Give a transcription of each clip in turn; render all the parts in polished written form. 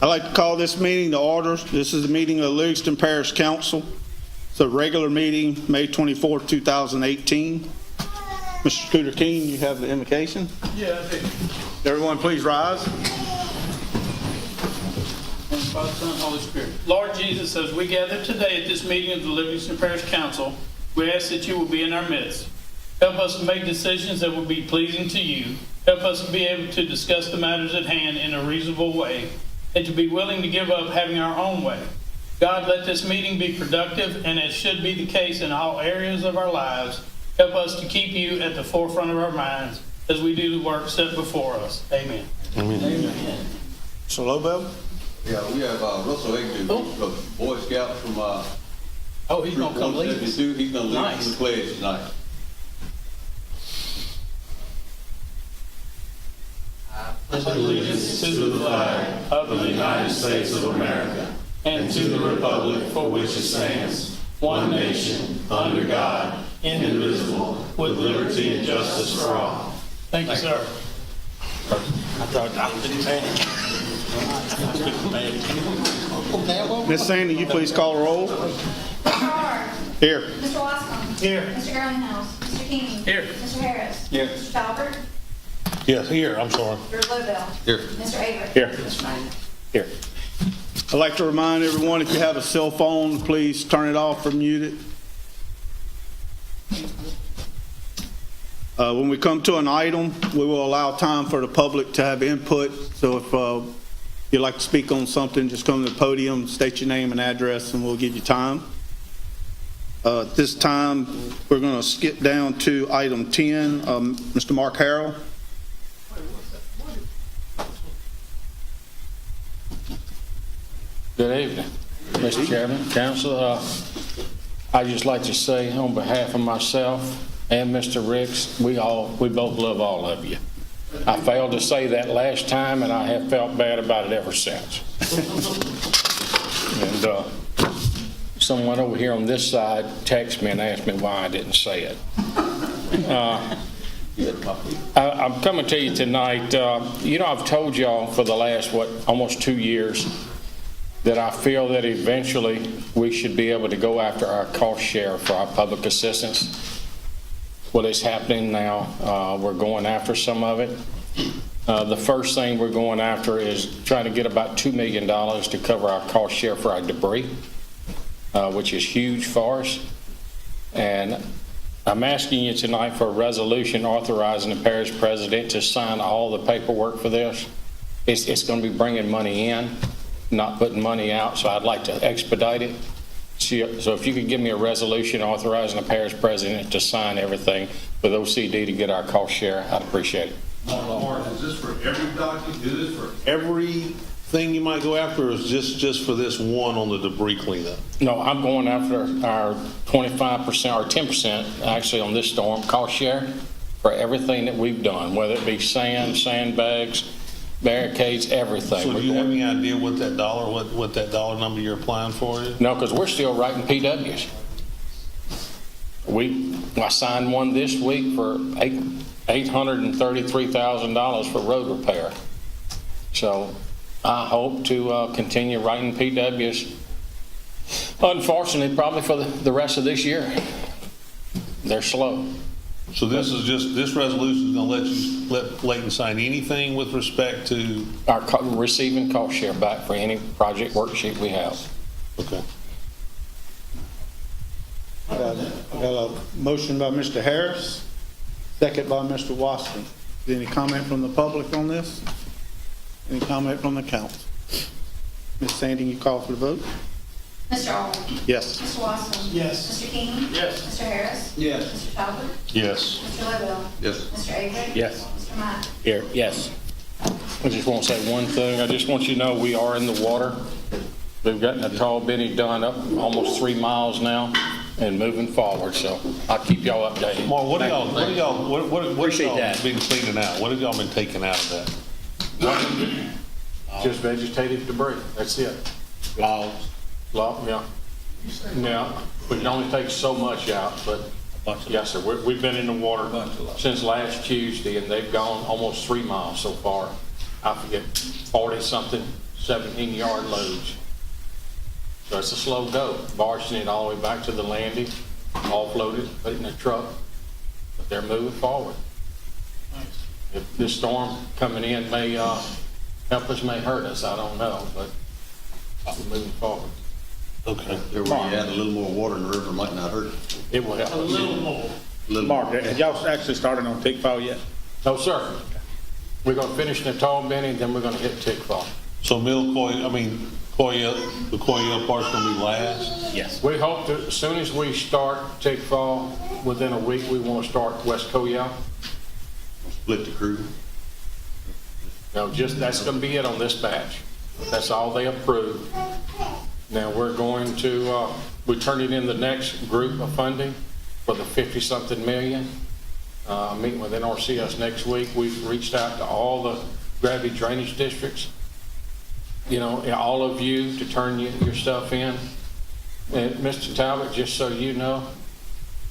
I'd like to call this meeting to order. This is the meeting of the Livingston Parish Council. It's a regular meeting, May 24, 2018. Mr. Scooter King, you have the invocation? Yeah, I do. Everyone please rise. Father, Son, Holy Spirit. Lord Jesus, as we gather today at this meeting of the Livingston Parish Council, we ask that you will be in our midst. Help us to make decisions that will be pleasing to you. Help us to be able to discuss the matters at hand in a reasonable way, and to be willing to give up having our own way. God, let this meeting be productive, and as should be the case in all areas of our lives, help us to keep you at the forefront of our minds as we do the work set before us. Amen. Amen. Amen. Mr. Lobel? Yeah, we have Russell Agnew, the Boy Scout from Oh, he's going to come lead us. He's going to lead us Nice. in the pledge tonight. Allegiance to the flag of the United States of America and to the republic for which it stands, one nation, under God, indivisible, with liberty and justice for all. Thank you, sir. Miss Sandy, you please call the roll. Mr. Hart. Here. Mr. Wascom. Here. Mr. Garlinghouse. Mr. King. Here. Mr. Harris. Here. Mr. Talbert. Yes, here, I'm sorry. Mr. Lobel. Here. Mr. Avery. Here. Mr. Knight. Here. I'd like to remind everyone, if you have a cell phone, please turn it off or mute it. When we come to an item, we will allow time for the public to have input. So if you'd like to speak on something, just come to the podium, state your name and address, and we'll give you time. At this time, we're going to skip down to item 10. Mr. Mark Harrell. Good evening, Mr. Chairman, Council. I'd just like to say on behalf of myself and Mr. Ricks, we both love all of you. I failed to say that last time, and I have felt bad about it ever since. And someone over here on this side texted me and asked me why I didn't say it. I'm coming to you tonight. I've told y'all for the last, almost 2 years, that I feel that eventually we should be able to go after our cost share for our public assistance. What is happening now, we're going after some of it. The first thing we're going after is trying to get about $2 million to cover our cost share for our debris, which is huge for us. And I'm asking you tonight for a resolution authorizing the parish president to sign all the paperwork for this. It's going to be bringing money in, not putting money out, so I'd like to expedite it. So if you could give me a resolution authorizing the parish president to sign everything with OCD to get our cost share, I'd appreciate it. Mark, is this for every document? Is this for everything you might go after, or is this just for this one on the debris cleanup? No, I'm going after our 25% or 10% actually on this storm cost share for everything that we've done, whether it be sand, sandbags, barricades, everything. So do you have any idea what that dollar number you're applying for is? No, because we're still writing PWs. I signed one this week for $833,000 for road repair. So I hope to continue writing PWs. Unfortunately, probably for the rest of this year. They're slow. So this resolution is going to let Layton sign anything with respect to? Our receiving cost share back for any project worksheet we have. Okay. I got a motion by Mr. Harris, second by Mr. Wasson. Any comment from the public on this? Any comment from the council? Ms. Sandy, you call for the vote? Mr. Alden. Yes. Mr. Wascom. Yes. Mr. King. Yes. Mr. Harris. Yes. Mr. Talbert. Yes. Mr. Lobel. Yes. Mr. Avery. Yes. Mr. Knight. Here, yes. I just want to say one thing. I just want you to know we are in the water. We've gotten a tall Benny done up almost 3 miles now and moving forward. So I'll keep y'all updated. Mark, what have y'all Appreciate that. been cleaning out? What have y'all been taking out of that? Just vegetative debris. That's it. Logs. Yeah. Yeah. We can only take so much out, but yes, sir. We've been in the water since last Tuesday, and they've gone almost 3 miles so far. I forget, 40 something 17-yard loads. So it's a slow go, barging it all the way back to the landing, offloaded, put it in a truck, but they're moving forward. If this storm coming in may help us, may hurt us, I don't know, but we're moving forward. Okay. There where you add a little more water in the river might not hurt it. It will help A us. little more. Mark, have y'all actually started on Tickfall yet? No, sir. We're gonna finish Natal Benny, then we're gonna hit Tickfall. So the Coyell part's gonna be last? Yes. We hope to, as soon as we start Tickfall, within a week, we want to start West Coyell. Split the crew. No, that's going to be it on this batch. That's all they approved. Now, we're going to, we're turning in the next group of funding for the 50-something million. Meeting with NRCS next week. We've reached out to all the gravity drainage districts. You know, all of you to turn your stuff in. And Mr. Talbot, just so you know,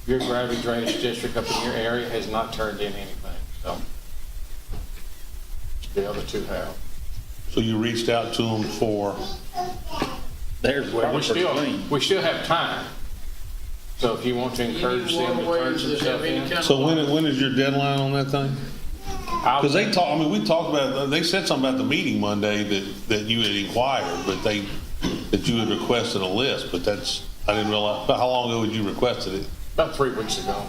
your gravity drainage district up in your area has not turned in anything, so the other two have. So you reached out to them for, There's Well, probably pretty clean. we still have time. So if you want to encourage them to turn some stuff in. so when is your deadline on that thing? Because they talk, I mean, we talked about, they said something about the meeting Monday that you had inquired, but that you had requested a list, but that's, I didn't realize, how long ago had you requested it? About 3 weeks ago.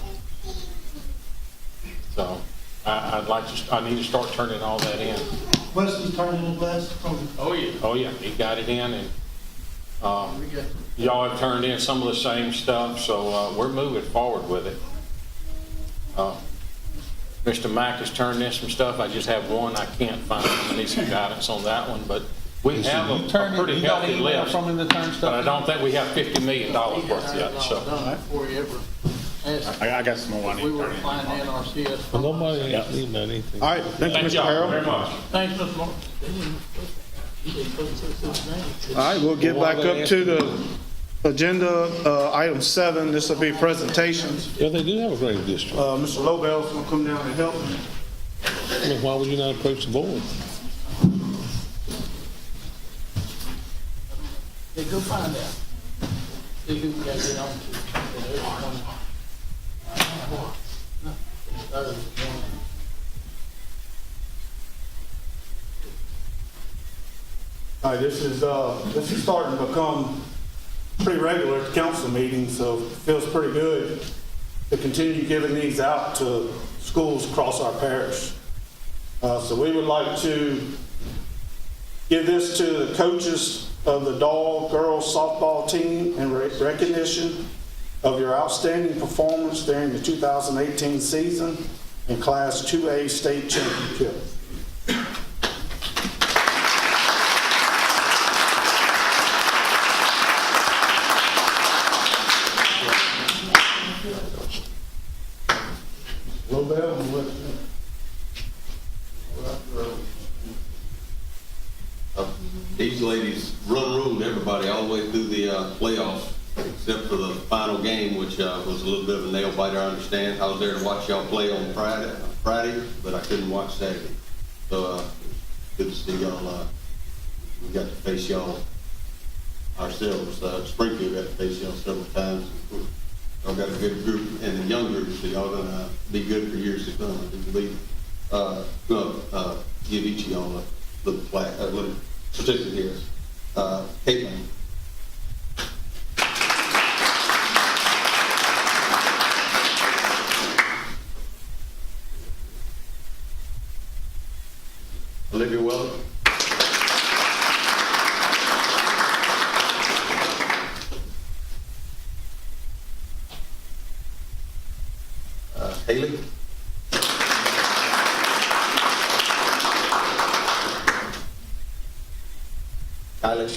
So I need to start turning all that in. Wesley's turning in last from Oh, yeah, he got it in, and y'all have turned in some of the same stuff, so we're moving forward with it. Mr. Mack has turned in some stuff. I just have one I can't find. I need some guidance on that one, but we have a pretty healthy list. From him to turn But I stuff? don't think we have $50 million worth yet, so. done before he ever asked. I got some more I need We to were turn in. applying to NRCS. Nobody ain't needing anything. All right, thank you, Thank Mr. y'all very Harold. much. Thanks, Mr. Mark. He didn't put his name. All right, we'll get back up to the agenda, item 7. This will be presentations. Yeah, they do have a great district. Mr. Lobell's gonna come down and help me. I mean, why would you not approach the board? Yeah, go find out. See who we gotta get on to. All right, this is starting to become pretty regular at the council meetings, so it feels pretty good to continue giving these out to schools across our parish. So we would like to give this to the coaches of the Doll Girls Softball team in recognition of your outstanding performance during the 2018 season in Class 2A State Championship. Lobell, These ladies ruled everybody all the way through the playoffs, except for the final game, which was a little bit of a nail biter. I understand. I was there to watch y'all play on Friday, but I couldn't watch Saturday. So good to see y'all. We got to face y'all ourselves. Springfield got to face y'all several times. Y'all got a good group and a young group, so y'all gonna be good for years to come. I do believe. Gonna give each of y'all a little plaque, a little certificate here. Caitlin. Olivia Weller. Haley. Kylie.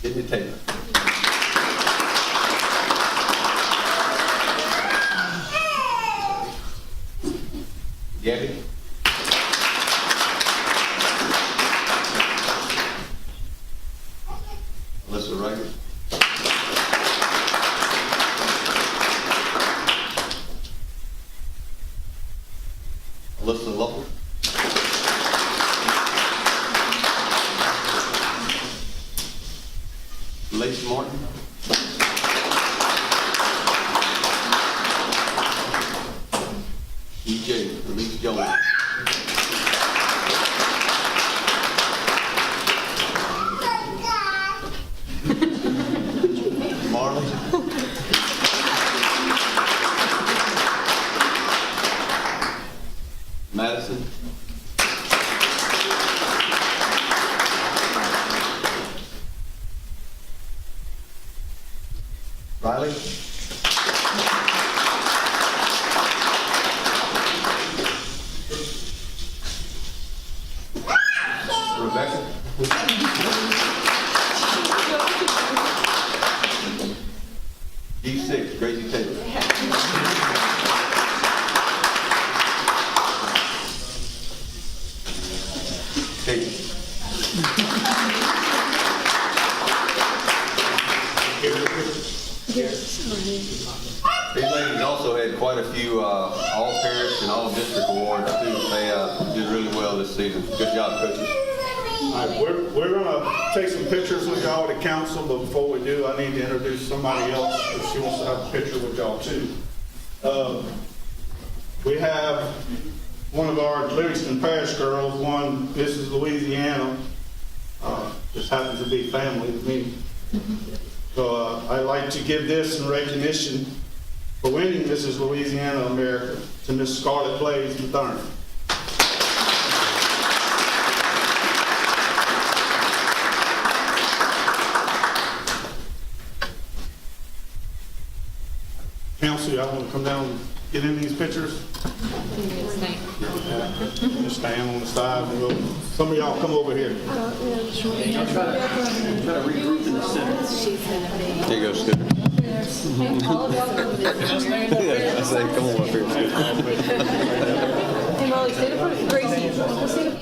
Sydney Taylor. Gabby. Alyssa Ryder. Alyssa Lovell. Lacey Martin. EJ, Elise Jones. Marley. Madison. Riley. Rebecca. D6, Gracie Taylor. Katie. These ladies also had quite a few all-parish and all-district awards too. They did really well this season. Good job, coaches. All right, we're gonna take some pictures with y'all at the council, but before we do, I need to introduce somebody else if she wants to have a picture with y'all too. We have one of our Livingston Parish girls, one Mrs. Louisiana, just happens to be family with me. So I'd like to give this in recognition for winning Mrs. Louisiana America to Miss Scarlett Blaze Mathern. Council, y'all want to come down and get in these pictures? Just stand on the side and we'll, some of y'all come over here. There you go, Scooter. I say, come on up here, Scooter. Hey, Molly, stand in front of Gracie. Go stand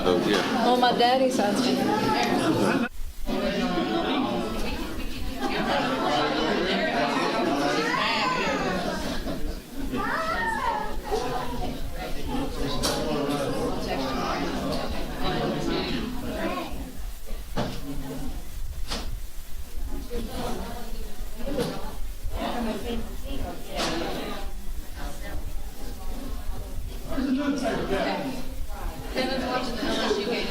Oh, yeah. Well, my daddy's husband. Kevin's watching the LSU game.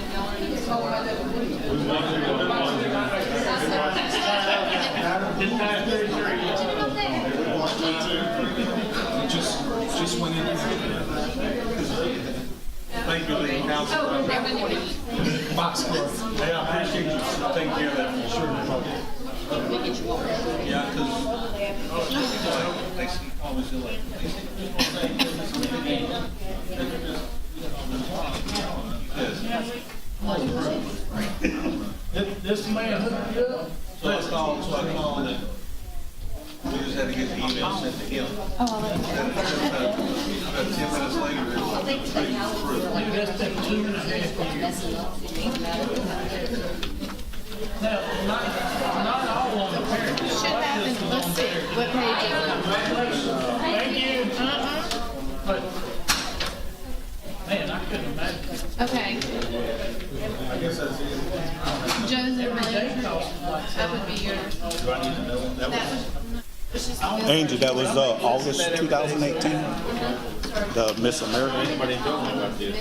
Just went in. Thank you, League Council. Box club. Hey, I appreciate you taking care of that. Sure. Yeah, because they see always like This man hooked you up. so I called it. We just had to get the email sent to him. About 10 minutes later, it was approved. That's been 2.5 years. Now, not all on the parent. Should happen. Let's see. What page is it? Thank you. But, man, I couldn't imagine. Okay. guess that's it. Joseph Miller, that would be yours. Do I need to know that? Angie, that was August 2018, the Miss America. Anybody told me about this?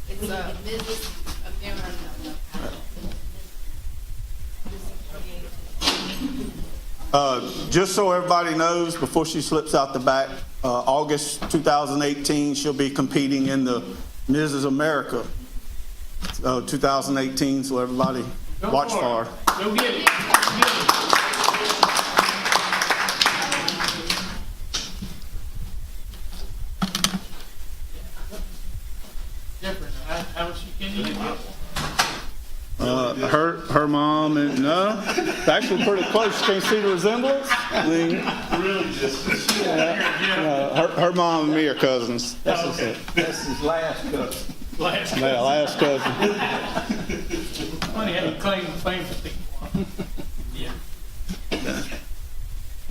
It's Mrs. America. Just so everybody knows, before she slips out the back, August 2018, she'll be competing in the Mrs. America 2018, so everybody watch for her. Go get it. Go get it. Different. How much can you get? Her mom and, no, it's actually pretty close. Can't see the resemblance? I mean, her mom and me are cousins. Oh, okay. That's his last cousin. Last. Yeah, last cousin. Funny how you claim for people. Yeah.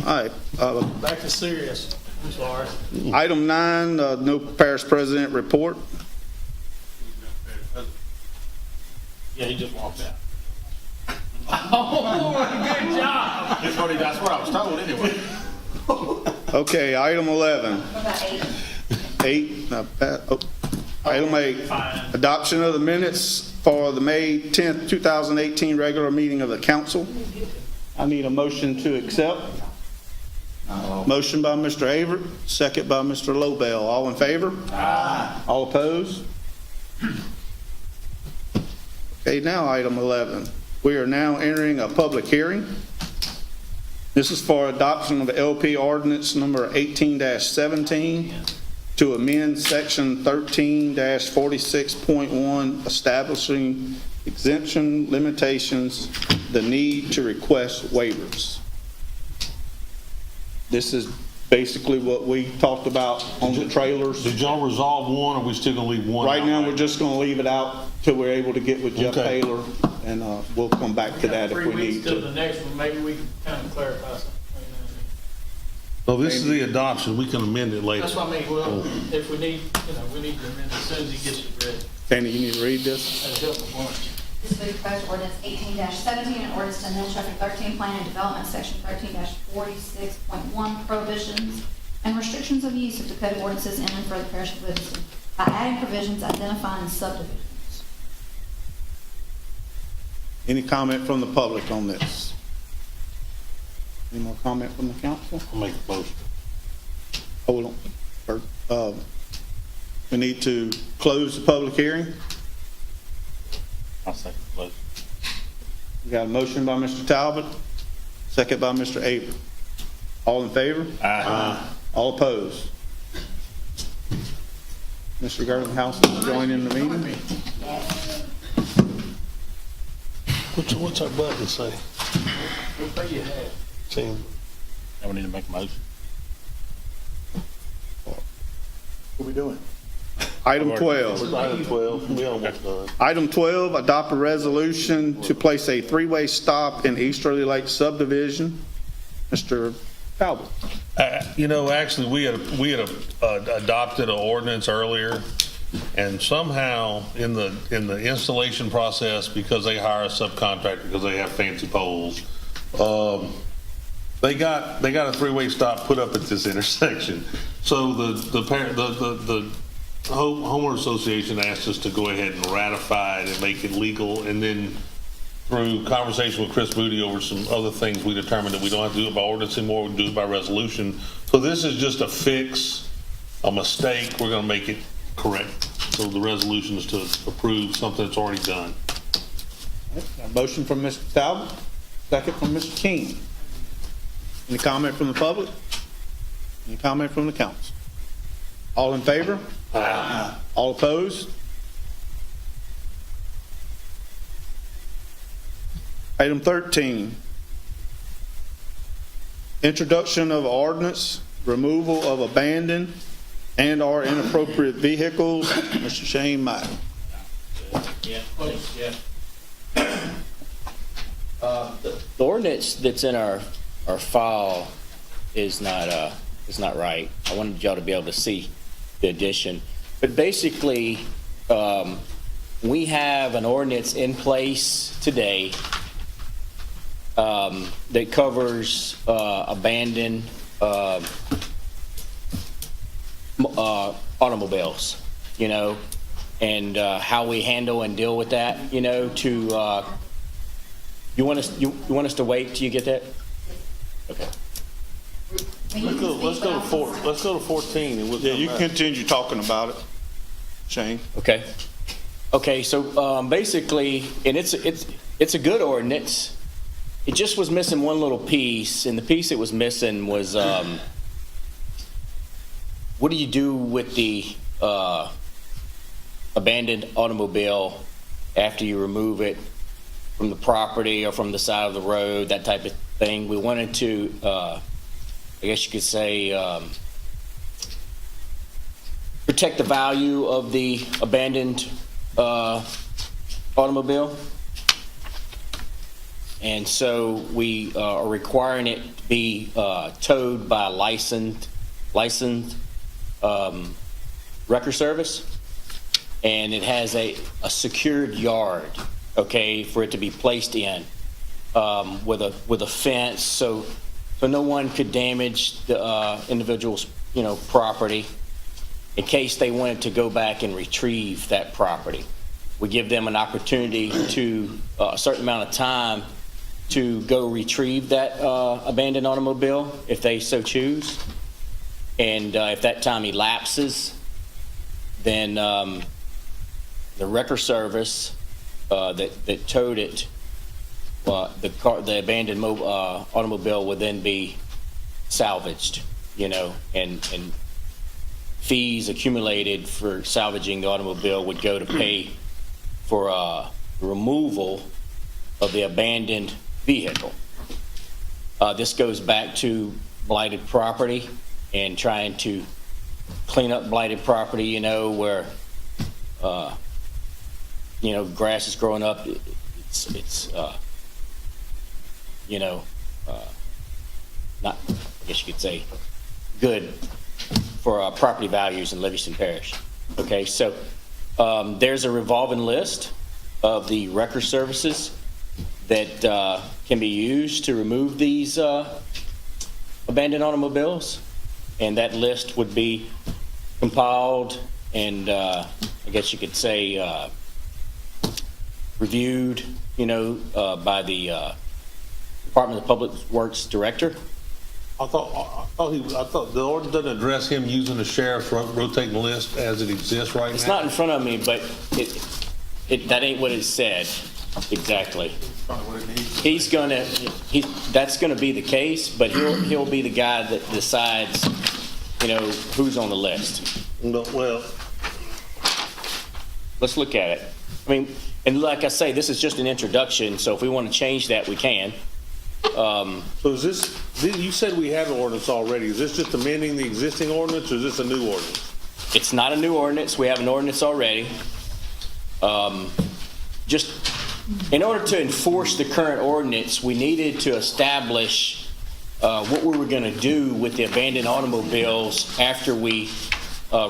All right, Back to serious. I'm sorry. item 9, no parish president report. Yeah, he just walked out. Oh, good job. That's what I was told anyway. Okay, item 11. About 8. 8, item 8, Fine. adoption of the minutes for the May 10th, 2018 regular meeting of the council. I need a motion to accept. Motion by Mr. Averitt, second by Mr. Lobel. All in favor? Aye. All opposed? Okay, now item 11. We are now entering a public hearing. This is for adoption of LP ordinance number 18-17 to amend section 13-46.1 establishing exemption limitations, the need to request waivers. This is basically what we talked about on the trailers. Did y'all resolve one, or are we still gonna leave one? Right out? now, we're just going to leave it out till we're able to get with Jeff Okay. Taylor, and we'll come back to that if 3 we weeks need till to. the next one, maybe we can kind of clarify something. No, this is the adoption, we can amend it later. That's what I mean, well, if we need, we need to amend it as soon as he gets it ready. Kenny, you need to read this? That'll help a bunch. This is the proposed ordinance 18-17, an ordinance to amend chapter 13, plan and development, section 13-46.1, prohibitions and restrictions of use of the code of ordinances in and for the parish of Livingston by adding provisions identifying subdivisions. Any comment from the public on this? Any more comment from the council? I'll make a motion. Hold on. We need to close the public hearing. I'll second the motion. We got a motion by Mr. Talbot, second by Mr. Averitt. All in favor? Aye. All opposed? Mr. Gardenhouse is joining the meeting. What's our button say? We'll pay you half. Sam? Now we need to make a motion. What are we doing? Item 12. Item 12, we almost done. Item 12, adopt a resolution to place a three-way stop in Easterly Lake subdivision. Mr. Talbot. Actually, we had adopted an ordinance earlier, and somehow in the installation process, because they hire a subcontractor because they have fancy poles, they got a three-way stop put up at this intersection. So the homeowner association asked us to go ahead and ratify it and make it legal, and then through conversation with Chris Moody over some other things, we determined that we don't have to do it by ordinance anymore, we can do it by resolution. So this is just a fix, a mistake, we're gonna make it correct. So the resolution is to approve something that's already done. A motion from Mr. Talbot, second from Mr. King. Any comment from the public? Any comment from the council? All in favor? Aye. All opposed? Item 13, introduction of ordinance, removal of abandoned and/or inappropriate vehicles. Mr. Shane Meyer. Yeah, yeah. The ordinance that's in our file is not right. I wanted y'all to be able to see the addition. But basically, we have an ordinance in place today that covers abandoned automobiles, you know, and how we handle and deal with that, you know, to, you want us to wait till you get that? Okay. Let's go to 14 and we'll Yeah, come you back. can continue talking about it, Shane. Okay. Okay, so basically, and it's a good ordinance. It just was missing one little piece, and the piece it was missing was what do you do with the abandoned automobile after you remove it from the property or from the side of the road, that type of thing. We wanted to, I guess you could say, protect the value of the abandoned automobile. And so we are requiring it to be towed by a licensed wrecker service. And it has a secured yard, okay, for it to be placed in with a fence, so no one could damage the individual's, you know, property in case they wanted to go back and retrieve that property. We give them an opportunity to a certain amount of time to go retrieve that abandoned automobile if they so choose. And if that time elapses, then the wrecker service that towed it, the abandoned automobile would then be salvaged, you know, and fees accumulated for salvaging the automobile would go to pay for removal of the abandoned vehicle. This goes back to blighted property and trying to clean up blighted property, you know, where you know, grass is growing up. It's you know, not, I guess you could say, good for property values in Livingston Parish. Okay, so there's a revolving list of the wrecker services that can be used to remove these abandoned automobiles, and that list would be compiled and I guess you could say reviewed, you know, by the Department of Public Works Director. I thought the ordinance doesn't address him using the sheriff's rotating list as it exists right now. It's not in front of me, but that ain't what it said exactly. That's gonna be the case, but he'll be the guy that decides, you know, who's on the list. No, well, Let's look at it. I mean, and like I say, this is just an introduction, so if we want to change that, we can. so is this, you said we have an ordinance already. Is this just amending the existing ordinance or is this a new ordinance? It's not a new ordinance. We have an ordinance already. Just in order to enforce the current ordinance, we needed to establish what we were going to do with the abandoned automobiles after we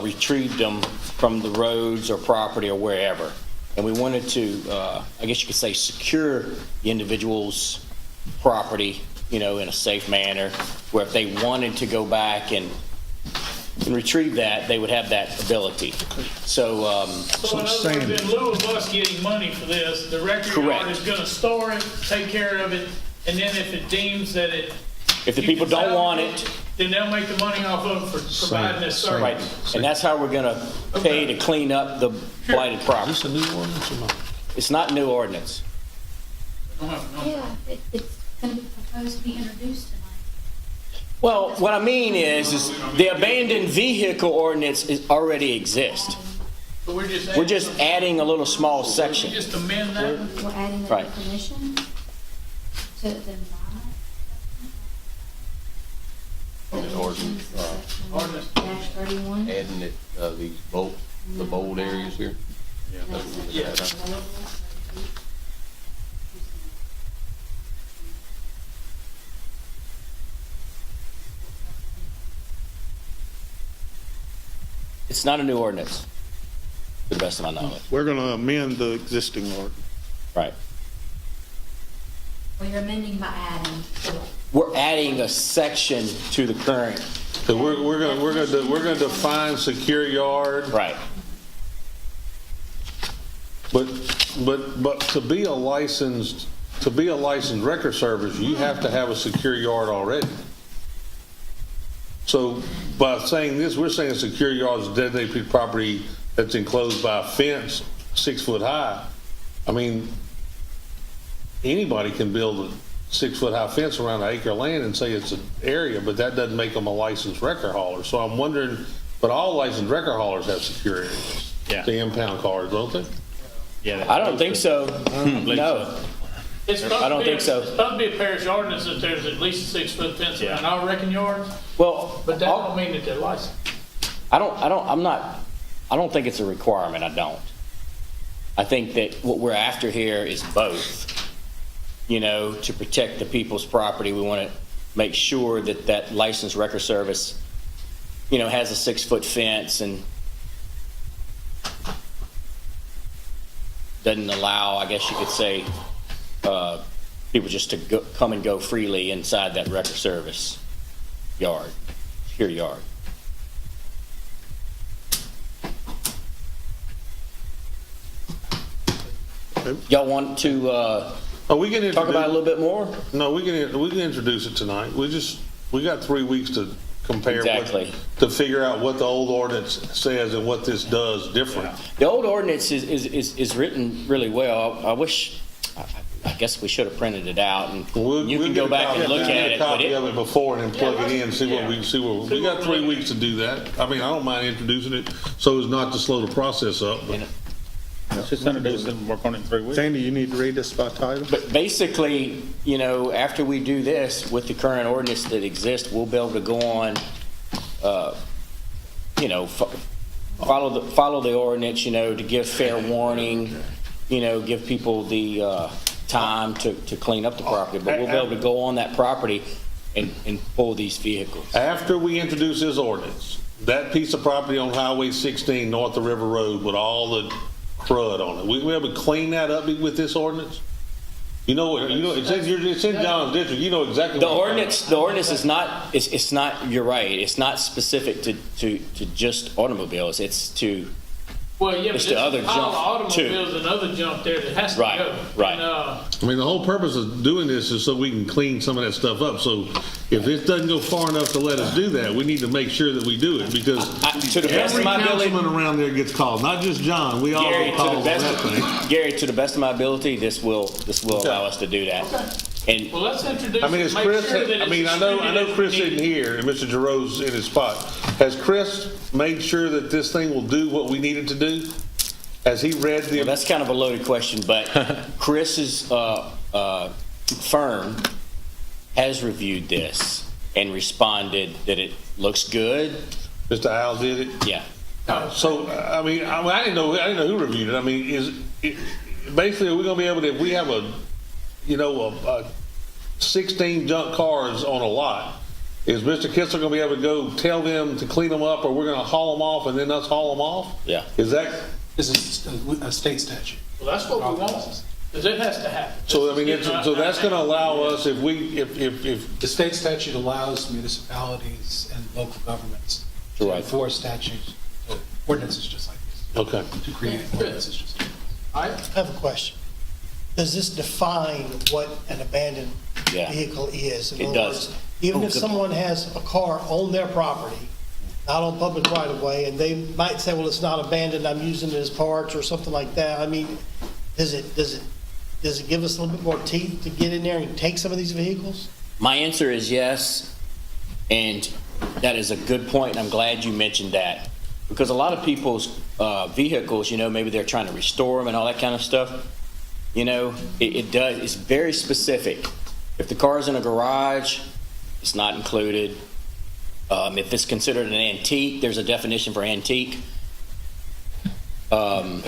retrieved them from the roads or property or wherever. And we wanted to, I guess you could say, secure the individual's property, you know, in a safe manner, where if they wanted to go back and retrieve that, they would have that ability. So, So in other words, in lieu of us getting money for this, the record Correct. yard is gonna store it, take care of it, and then if it deems that it. if the you people can don't want salvage it, then they'll make the money off of it for providing this service. right, and that's how we're going to pay to clean up the blighted property. Is this a new ordinance or not? It's not new ordinance. Yeah, it's going to be proposed to be introduced tonight. Well, what I mean is the abandoned vehicle ordinance already exists. So We're just adding a little small section. Just amend that? We're adding the Right. definition to the Ordinance, Ordinance. dash 31. adding it, the bold areas here. Yeah. It's not a new ordinance. to the best of my knowledge. We're going to amend the existing ordinance. Right. Well, you're amending by adding to it. We're adding a section to the current. So we're gonna define secure yard. Right. But to be a licensed record service, you have to have a secure yard already. So by saying this, we're saying a secure yard is a designated property that's enclosed by a fence 6 foot high. I mean, anybody can build a 6 foot high fence around an acre of land and say it's an area, but that doesn't make them a licensed record hauler. So I'm wondering, but all licensed record haulers have secure areas. Yeah. The impound cars, don't they? Yeah. I don't think so. No. It's supposed I don't to be- think so. It's supposed to be a parish ordinance that there's at least a 6 foot fence Yeah. around all wrecking yards, Well, but that don't mean that they're licensed. I don't think it's a requirement. I don't. I think that what we're after here is both. You know, to protect the people's property, we want to make sure that that licensed record service, you know, has a 6 foot fence and doesn't allow, I guess you could say, people just to come and go freely inside that record service yard, secure yard. Y'all want to Oh, we can talk about it a little bit more? No, we can introduce it tonight. We got 3 weeks to compare. Exactly. To figure out what the old ordinance says and what this does different. The old ordinance is written really well. I guess we should have printed it out, and you can go back and look at it. Copy of it before and then plug it in, see what we got 3 weeks to do that. I mean, I don't mind introducing it so as not to slow the process up. But Let's just introduce it and work on it in 3 weeks. Sandy, you need to read this by title? But basically, you know, after we do this with the current ordinance that exists, we'll be able to go on, you know, follow the ordinance, you know, to give fair warning, you know, give people the time to clean up the property. But we'll be able to go on that property and pull these vehicles. after we introduce this ordinance, that piece of property on Highway 16 north of River Road with all the crud on it, we able to clean that up with this ordinance? You know, it's in John's district. You know exactly. The ordinance is not. It's not. You're right. It's not specific to just automobiles. It's to. Well, yeah, but It's there's the other a pile of junk, too. automobiles and other junk there that has to Right, go. right. And, I mean, the whole purpose of doing this is so we can clean some of that stuff up. So if this doesn't go far enough to let us do that, we need to make sure that we do it because To the best every of my ability, councilman around there gets called, not just John. We all Gary, get to called the on that thing. best, Gary, to the best of my ability, this will allow us to do that. And well, let's introduce I mean, it, is make Chris? sure that I it's mean, I know distributed Chris as isn't needed. here, and Mr. Giroux's in his spot. Has Chris made sure that this thing will do what we need it to do? Has he read the? well, that's kind of a loaded question, but Chris's firm has reviewed this and responded that it looks good. Mr. Al did it. Yeah. So I mean, I didn't know who reviewed it. I mean, basically are we going to be able to, if we have a 16 junk cars on a lot, is Mr. Kistler going to be able to go tell them to clean them up, or we're going to haul them off and then us haul them off? Yeah. Is that? This is a state statute. Well, that's what we want, because it has to happen. So I mean, so that's going to allow us if The state statute allows municipalities and local governments to Right. enforce statutes, ordinances just like this, okay. to create ordinances just like this. I I have a question. Does this define what an abandoned Yeah. vehicle is? In It other does. words, even if someone has a car on their property, not on public right of way, and they might say, well, it's not abandoned, I'm using it as parts or something like that. I mean, does it give us a little bit more teeth to get in there and take some of these vehicles? My answer is yes, and that is a good point, and I'm glad you mentioned that. Because a lot of people's vehicles, you know, maybe they're trying to restore them and all that kind of stuff. You know, it's very specific. If the car's in a garage, it's not included. If it's considered an antique, there's a definition for antique. 30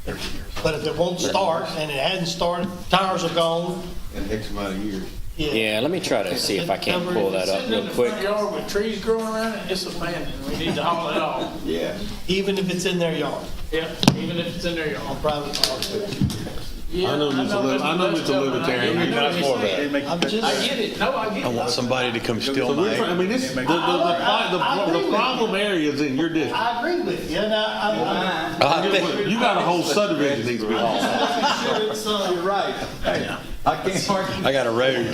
years. But if it won't start, and it hadn't started, tires are gone, In X amount of years. Yeah, let me try to see if I can't pull that up Sitting in real the quick. front yard with trees growing around it, it's abandoned. We need to haul it off. Even if it's in their yard, Yeah, even if it's in their yard. on private property. Yeah, I know Mr. Libertarian. I'm just. I get it. No, I get it. I want somebody to come steal So we're my. trying, I mean, this, the problem area is in your district. I agree with you, and You got a whole subdivision needs to be hauled. you're right. I got a road.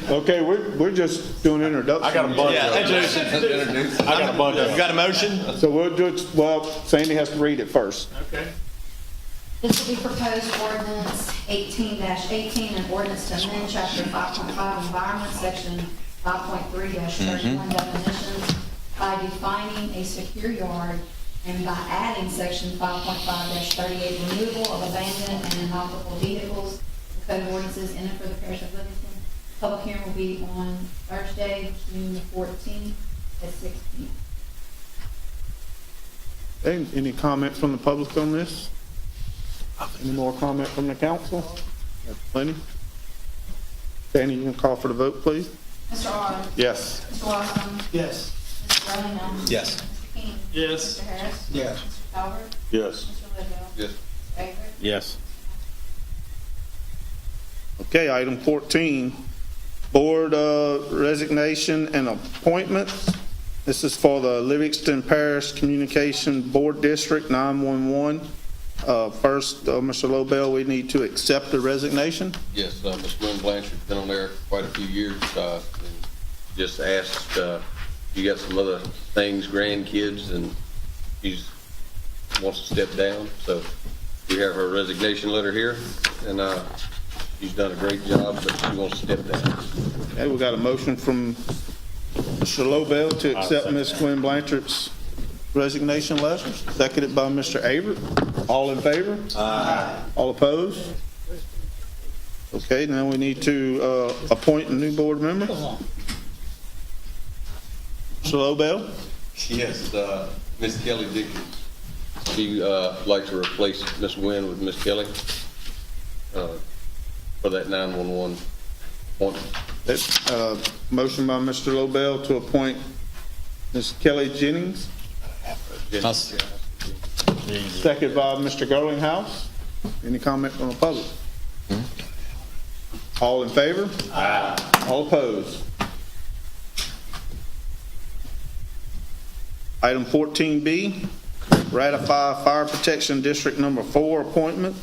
Okay, we're just doing introduction. I got a bunch Yeah, of them. introduce it. I got a bunch of You them. got a motion? So we'll just, well, Sandy has to read it first. Okay. This will be proposed ordinance 18-18, an ordinance to amend chapter 5.5 environment, section 5.3-31 definitions by defining a secure yard and by adding section 5.5-38 removal of abandoned and inoperable vehicles. The code of ordinances in and for the parish of Livingston. Public hearing will be on Thursday, June 14th at 6 p.m. Any comment from the public on this? Any more comment from the council? That's plenty. Danny, you can call for the vote, please? Mr. R. Yes. Mr. Lawson. Yes. Mr. Burlingame. Yes. Mr. King. Yes. Mr. Harris. Yes. Mr. Calvert. Yes. Mr. Lidwell. Yes. Mr. Avery. Yes. Okay, item 14, board resignation and appointments. This is for the Livingston Parish Communication Board District 911. First, Mr. Lobel, we need to accept the resignation. Yes, Ms. Gwen Blanchard's been on there quite a few years. And just asked, you got some other things, grandkids, and she's wants to step down. So we have her resignation letter here, and she's done a great job, but she wants to step down. Okay, we got a motion from Mr. Lobel to accept Ms. Gwen Blanchard's resignation letter, seconded by Mr. Averett. All in favor? Aye. All opposed? Okay, now we need to appoint a new board member. Mr. Lobel? Yes, Miss Kelly Dickens. She like to replace Miss Wynn with Miss Kelly for that 911 appointment. Motion by Mr. Lobel to appoint Ms. Kelly Jennings, second by Mr. Garlinghouse. Any comment from the public? All in favor? Aye. All opposed? Item 14B, ratify Fire Protection District Number 4 appointment,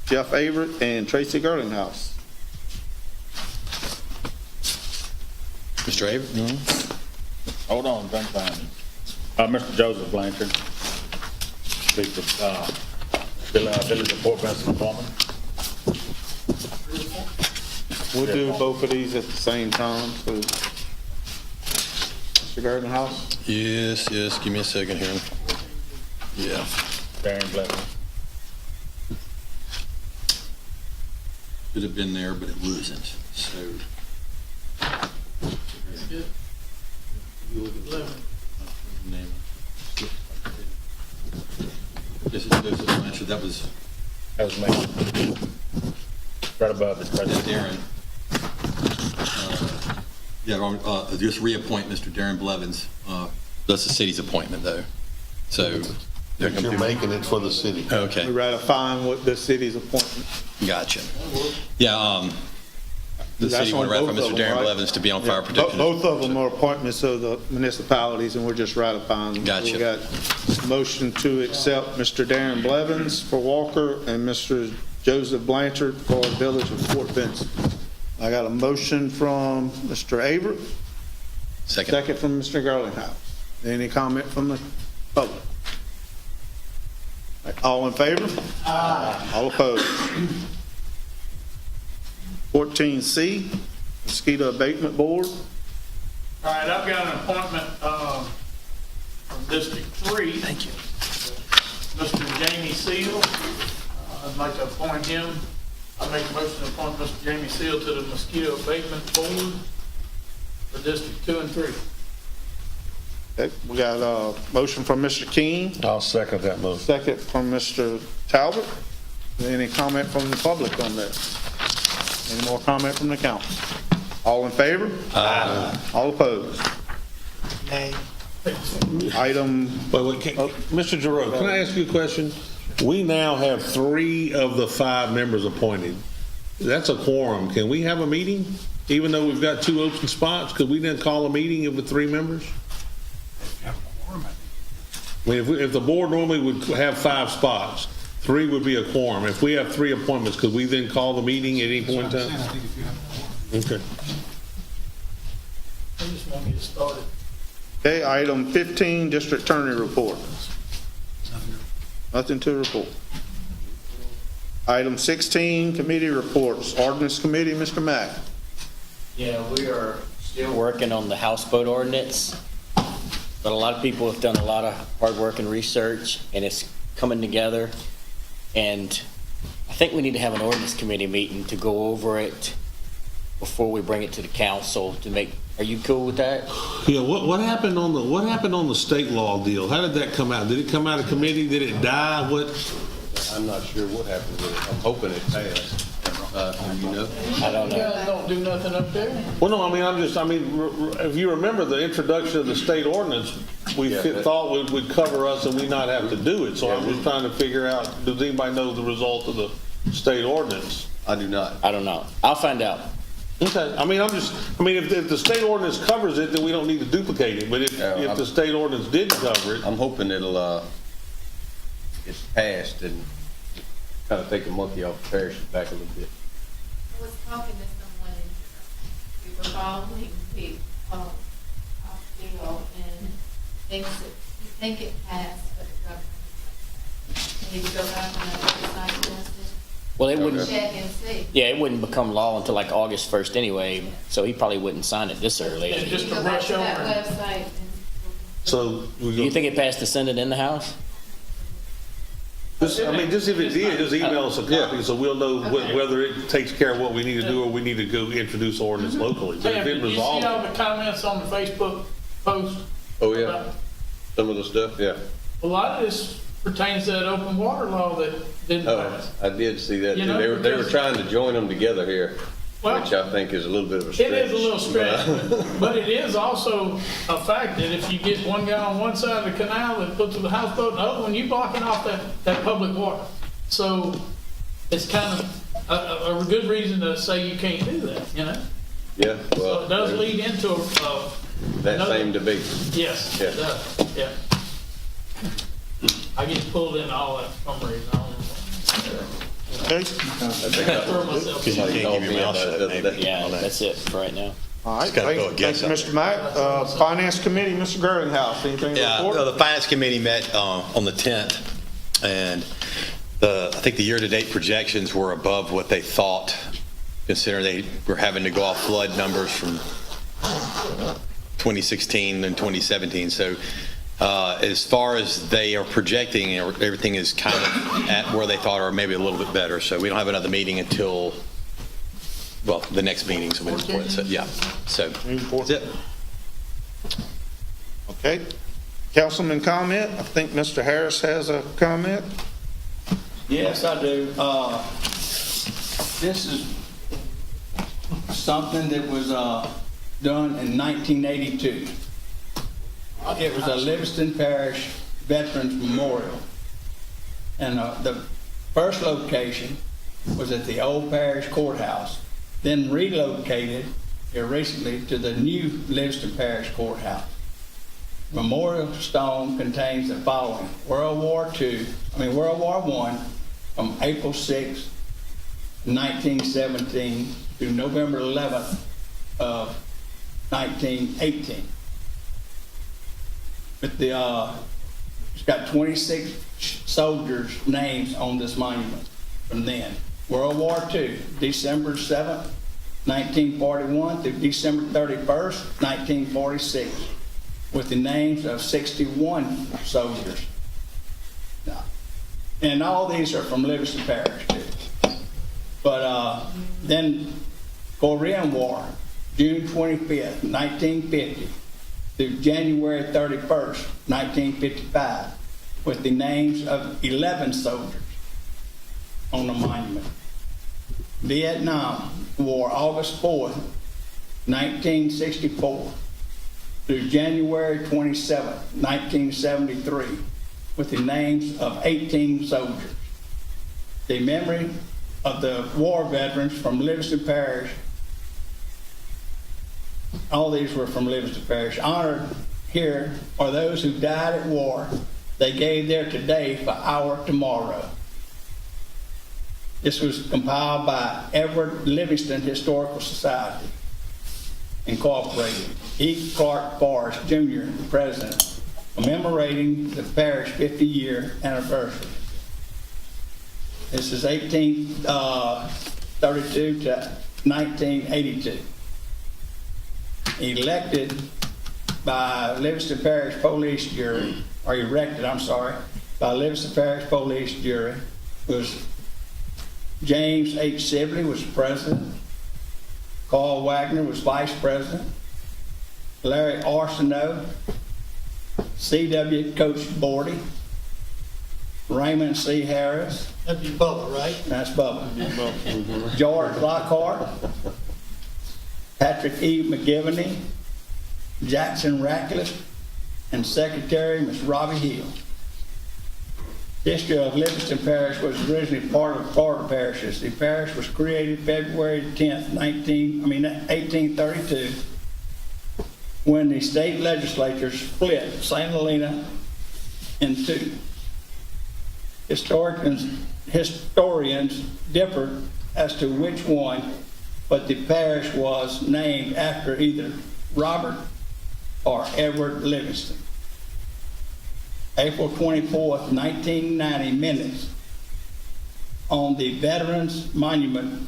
Jeff Averett and Tracy Garlinghouse. Mr. Avery? Hold on, don't find him. Mr. Joseph Blanchard. Speak to, Village of Port Benson appointment. We'll do both of these at the same time, so. Mr. Garlinghouse? Yes, give me a second here. Yeah. Darren Blevins. Should have been there, but it wasn't, so. Name. This is Joseph Blanchard, that was Me. Right above it, right there. Darren. Just reappoint Mr. Darren Blevins. That's the city's appointment, though. So. You're making it for the city. Okay. We're ratifying what the city's appointment. Gotcha. Yeah, the That's city want on to ratify both Mr. of them, Darren right? Blevins to be on Yeah, fire protection. Both of them are appointments of the municipalities, and we're just ratifying them. Gotcha. We got a motion to accept Mr. Darren Blevins for Walker and Mr. Joseph Blanchard for the Village of Fort Benson. I got a motion from Mr. Averett, second from Mr. Garlinghouse. Any comment from the public? All in favor? Aye. All opposed? 14C, Mosquito Abatement Board. All right, I've got an appointment from District 3. Thank you. Mr. Jamie Seal. I'd like to appoint him. I make a motion to appoint Mr. Jamie Seal to the Mosquito Abatement Board for District 2 and 3. Okay, we got a motion from Mr. King, I'll second that motion. second from Mr. Talbot. Any comment from the public on this? Any more comment from the council? All in favor? Aye. All opposed? Nay. Item, Mr. Giroux, can I ask you a question? We now have 3 of the 5 members appointed. That's a quorum. Can we have a meeting, even though we've got 2 open spots? Could we then call a meeting of the 3 members? I mean, if the board normally would have 5 spots, 3 would be a quorum. If we have 3 appointments, could we then call the meeting at any point in time? Okay. I just want to get started. okay, item 15, district attorney report. Nothing to report. Item 16, committee reports. Ordinance committee, Mr. Mack. Yeah, we are still working on the houseboat ordinance, but a lot of people have done a lot of hard work and research, and it's coming together. And I think we need to have an ordinance committee meeting to go over it before we bring it to the council to make, are you cool with that? Yeah, what happened on the state law deal? How did that come out? Did it come out of committee? Did it die? I'm not sure what happened with it. I'm hoping it passed. You know? I don't You know. guys don't do nothing up there? Well, no, if you remember the introduction of the state ordinance, we thought would cover us and we not have to do it. So I was trying to figure out, does anybody know the result of the state ordinance? I do not. I don't know. I'll find out. Okay, if the state ordinance covers it, then we don't need to duplicate it. But if the state ordinance didn't cover it, I'm hoping it'll, it's passed and kind of take the monkey off the parish back a little bit. I was talking to someone and we were following the, deal and you think it passed, but the government. Need to go back on that website, Justin, Well, it wouldn't, check and see. yeah, it wouldn't become law until like August 1st anyway, so he probably wouldn't sign it this early. It's just You a go back rush to over. that website and. so we Do you think it passed the Senate and the House? just if it did, just email us a copy so we'll know whether it takes care of what we need to do or we need to go introduce ordinance locally. But Sam, if did it you see resolves all it. the comments on the Facebook post? Oh, yeah. Some of the stuff, yeah. A lot of this pertains to that open water law that didn't Oh, pass. I did see that. You too. know, They were because- trying to join them together here, Well, which I think is a little bit of a stretch. it is a little stretch, but it is also a fact that if you get one guy on one side of the canal that puts the houseboat and the other one, you're blocking off that public water. So it's kind of a good reason to say you can't do that, you know? Yeah, So well. it does there's lead into That another- same debate. Yes, Yeah. it does, yeah. I get pulled into all that for some reason. I don't know. Okay, I think I- Throw myself. Somebody can't called keep your me mouth about it shut, the other maybe. day. Yeah, that's it for right now. all right. gotta go Thank against you, Mr. Mack. Finance committee, Mr. Girlinghouse, anything to Yeah, report? the finance committee met on the 10th, and I think the year-to-date projections were above what they thought, considering they were having to go off flood numbers from 2016 and 2017. So as far as they are projecting, everything is kind of at where they thought, or maybe a little bit better. So we don't have another meeting until, well, the next meeting. So, yeah. So that's it. Okay. Councilman comment? I think Mr. Harris has a comment. Yes, I do. This is something that was done in 1982. It was a Livingston Parish Veterans Memorial. And the first location was at the old parish courthouse, then relocated here recently to the new Livingston Parish Courthouse. Memorial stone contains the following: World War I from April 6, 1917 through November 11th of 1918. But it's got 26 soldiers' names on this monument from then. World War II, December 7th, 1941 through December 31st, 1946, with the names of 61 soldiers. And all these are from Livingston Parish, too. But then Korean War, June 25th, 1950, through January 31st, 1955, with the names of 11 soldiers on the monument. Vietnam War, August 4th, 1964 through January 27, 1973, with the names of 18 soldiers. The memory of the war veterans from Livingston Parish, all these were from Livingston Parish, honored here are those who died at war. They gave their today for our tomorrow. This was compiled by Edward Livingston Historical Society, Incorporated. E. Clark Forrest, Jr., President, commemorating the parish 50-year anniversary. This is 1832 to 1982. Elected by Livingston Parish Police Jury, or erected, I'm sorry, by Livingston Parish Police Jury, was James H. Sibley was president. Carl Wagner was vice president. Larry Arsenault, C.W. Coach Bordy, Raymond C. Harris. That'd be Bubba, right? That's Bubba. George Lockhart, Patrick E. McGivney, Jackson Ratcliffe, and Secretary Ms. Robbie Hill. History of Livingston Parish was originally part of Florida parishes. The parish was created February 10th, 1832, when the state legislature split St. Helena in two. Historians differ as to which one, but the parish was named after either Robert or Edward Livingston. April 24th, 1990 minutes on the Veterans Monument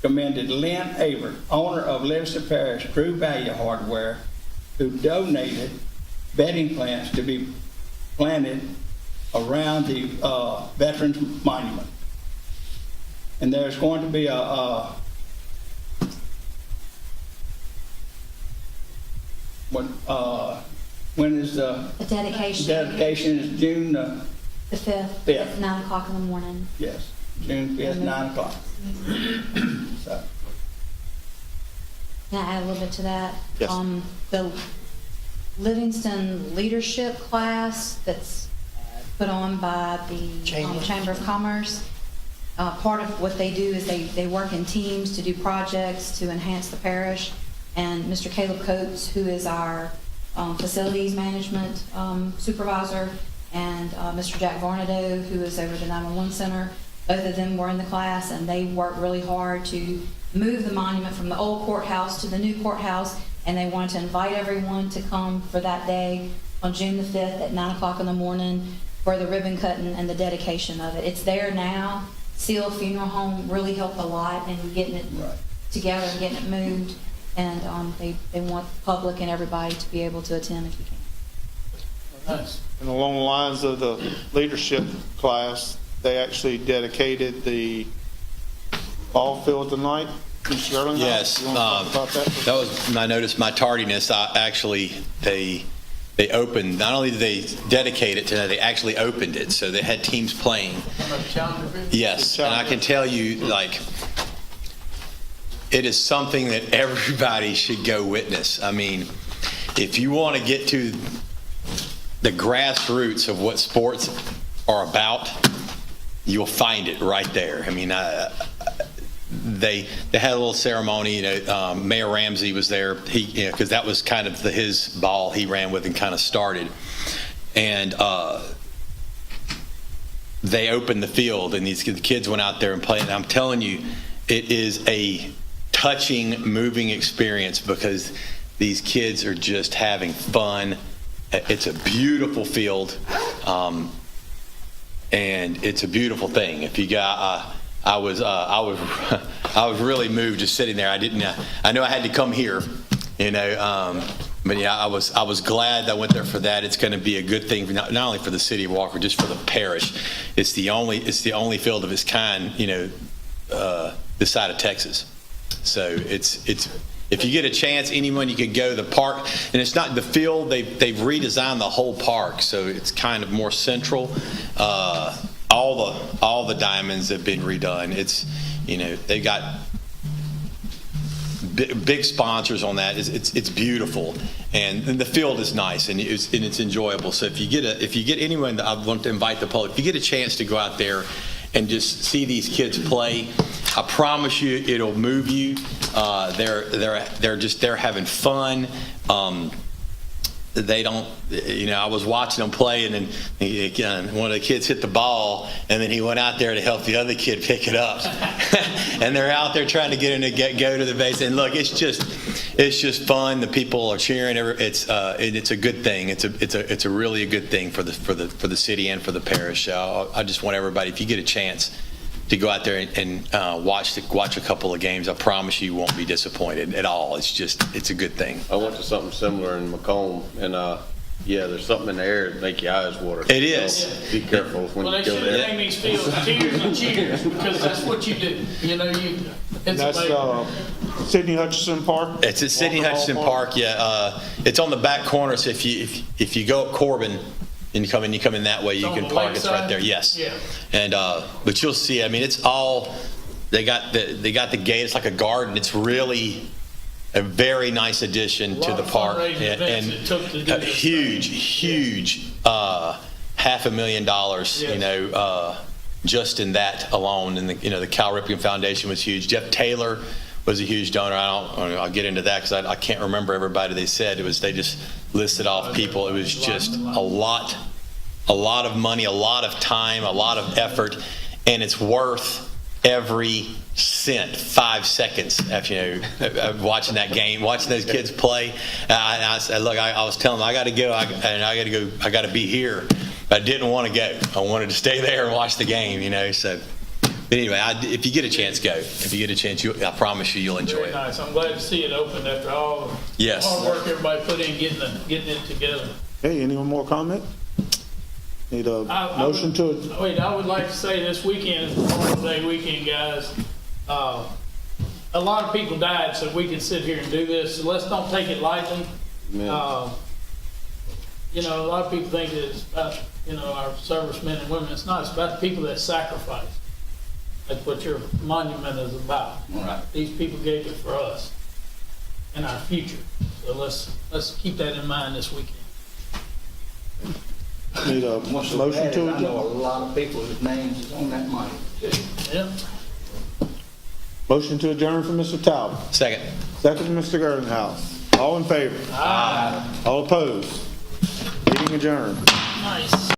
commended Lynn Avert, owner of Livingston Parish True Value Hardware, who donated bedding plants to be planted around the Veterans Monument. And there's going to be when is the dedication? Dedication is June The 5th, Fifth. at 9 o'clock in the morning. yes, June 5th, 9 o'clock. So, Can I add a little bit to that? Yes. The Livingston Leadership class that's put on by the Chamber of Commerce, part of what they do is they work in teams to do projects to enhance the parish. And Mr. Caleb Coates, who is our facilities management supervisor, and Mr. Jack Varnado, who is over the 911 center, both of them were in the class, and they worked really hard to move the monument from the old courthouse to the new courthouse, and they wanted to invite everyone to come for that day on June the 5th at 9 o'clock in the morning for the ribbon cutting and the dedication of it. It's there now. Seal Funeral Home really helped a lot in getting it together and getting it moved, and they want the public and everybody to be able to attend if you can. nice. And along the lines of the leadership class, they actually dedicated the ball field tonight. Mr. Sterling, Yes, you want to talk about that? that was, I noticed my tardiness. They opened, not only did they dedicate it to, they actually opened it, so they had teams playing. Yes, and I can tell you, like, it is something that everybody should go witness. I mean, if you want to get to the grassroots of what sports are about, you'll find it right there. I mean, they had a little ceremony. Mayor Ramsey was there. He, because that was kind of his ball he ran with and kind of started. And they opened the field, and the kids went out there and played. And I'm telling you, it is a touching, moving experience because these kids are just having fun. It's a beautiful field, and it's a beautiful thing. If you got, I was really moved just sitting there. I know I had to come here, but yeah, I was glad I went there for that. It's going to be a good thing, not only for the city of Walker, just for the parish. It's the only field of its kind, this side of Texas. So it's if you get a chance, anyone you could go to the park, and it's not the field. They've redesigned the whole park, so it's kind of more central. All the diamonds have been redone. It's they've got big sponsors on that. It's beautiful, and the field is nice, and it's enjoyable. So if you get anyone, I want to invite the public. If you get a chance to go out there and just see these kids play, I promise you it'll move you. They're having fun. They don't, I was watching them play, and then one of the kids hit the ball, and then he went out there to help the other kid pick it up. And they're out there trying to get him to go to the base. And look, it's just fun. The people are cheering. It's a good thing. It's a really a good thing for the city and for the parish. I just want everybody, if you get a chance to go out there and watch a couple of games, I promise you won't be disappointed at all. It's a good thing. I went to something similar in Macomb, and there's something in the air that make your eyes water. It is. So be careful when Well, you they go should there. name these fields Tears and Cheers, because that's what you do. It's That's amazing. Sidney Hutchinson Park? It's at Sidney Walker Hall Hutchinson Park. Yeah, it's on the back corner. So if you go up Corbin and you come in that way, you on can the park. lake It's right side? there. Yes. Yeah. And but you'll see. I mean, it's all they got the gate. It's like a garden. It's really a very nice addition to the park, fundraising events it took to do a this huge $500,000. Just in that alone, and the Cal Ripken Foundation was huge. Jeff Taylor was a huge donor. I'll get into that because I can't remember everybody they said. They just listed off people. It was just a lot of money, a lot of time, a lot of effort, and it's worth every cent. 5 seconds after watching that game, watching those kids play. I said, look, I was telling them I got to go. I got to be here. But I didn't want to go. I wanted to stay there and watch the game. So. But anyway, if you get a chance, go. If you get a chance, I promise you'll enjoy Very it. nice. I'm glad to see it open after all the Yes. hard work everybody put in getting it together. Hey, anyone more comment? Need a motion to it? Wait, I would like to say this weekend is Memorial Day weekend, guys. A lot of people died so we can sit here and do this. So let's don't take it lightly. A lot of people think that it's about, our servicemen and women. It's not. It's about the people that sacrifice. That's what your monument is about. Right. These people gave it for us and our future. So let's keep that in mind this weekend. Need a What's so motion bad is to I know a adjourn? lot of people whose names is on that money. Yeah. Motion to adjourn from Mr. Talbot. Second. Second from Mr. Gerdenhouse. All in favor? Aye. All opposed? Meeting adjourned. Nice.